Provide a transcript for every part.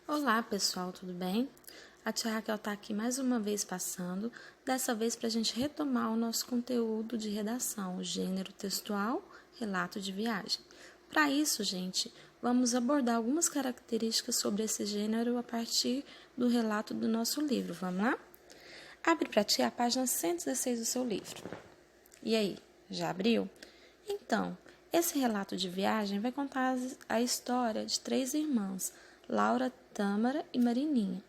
Olá pessoal, tudo bem? A tia Raquel está aqui mais uma vez passando, dessa vez para a gente retomar o nosso conteúdo de redação, o gênero textual, relato de viagem. Para isso, gente, vamos abordar algumas características sobre esse gênero a partir do relato do nosso livro. Vamos lá? Abre para ti a página 116 do seu livro. E aí, já abriu? Então, esse relato de viagem vai contar a história de 3 irmãs, Laura, Tâmara e Marininha.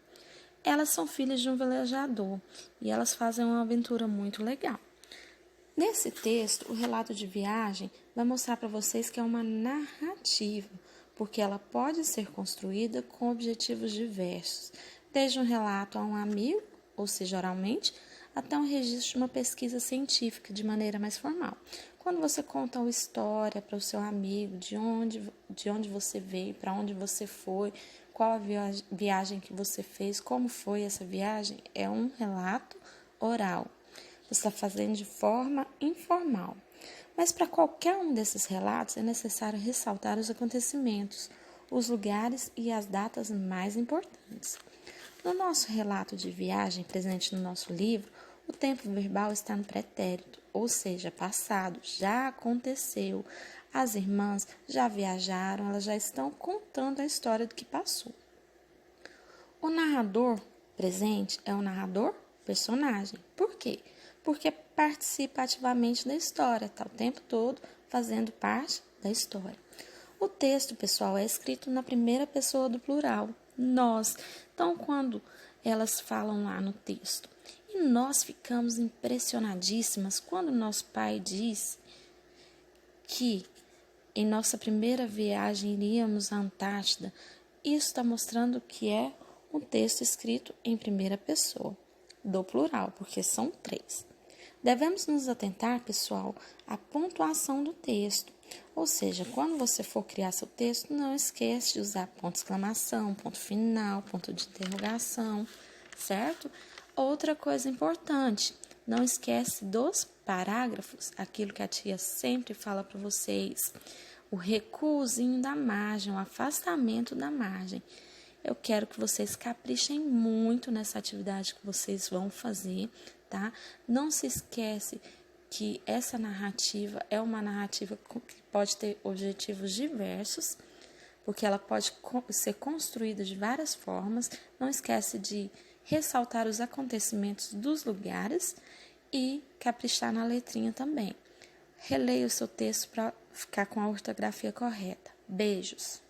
Elas são filhas de um velejador e elas fazem uma aventura muito legal. Nesse texto, o relato de viagem vai mostrar para vocês que é uma narrativa, porque ela pode ser construída com objetivos diversos, desde um relato a um amigo, ou seja, oralmente, até um registro de uma pesquisa científica de maneira mais formal. Quando você conta uma história para o seu amigo, de onde você veio, para onde você foi, qual a viagem que você fez, como foi essa viagem, é um relato oral. Você está fazendo de forma informal. Mas para qualquer um desses relatos é necessário ressaltar os acontecimentos, os lugares e as datas mais importantes. No nosso relato de viagem presente no nosso livro, o tempo verbal está no pretérito, ou seja, passado, já aconteceu. As irmãs já viajaram, elas já estão contando a história do que passou. O narrador presente é o narrador personagem. Por quê? Porque participa ativamente da história, está o tempo todo fazendo parte da história. O texto, pessoal, é escrito na primeira pessoa do plural, nós. Então, quando elas falam lá no texto, e nós ficamos impressionadíssimas quando nosso pai diz que em nossa primeira viagem iríamos à Antártida. Isso está mostrando que é um texto escrito em primeira pessoa, do plural, porque são 3. Devemos nos atentar, pessoal, à pontuação do texto. Ou seja, quando você for criar seu texto, não esqueça de usar ponto de exclamação, ponto final, ponto de interrogação, certo? Outra coisa importante, não esquece dos parágrafos, aquilo que a tia sempre fala para vocês, o recuozinho da margem, o afastamento da margem. Eu quero que vocês caprichem muito nessa atividade que vocês vão fazer, tá? Não se esquece que essa narrativa é uma narrativa que pode ter objetivos diversos, porque ela pode ser construída de várias formas. Não esquece de ressaltar os acontecimentos dos lugares e caprichar na letrinha também. Releia o seu texto para ficar com a ortografia correta. Beijos!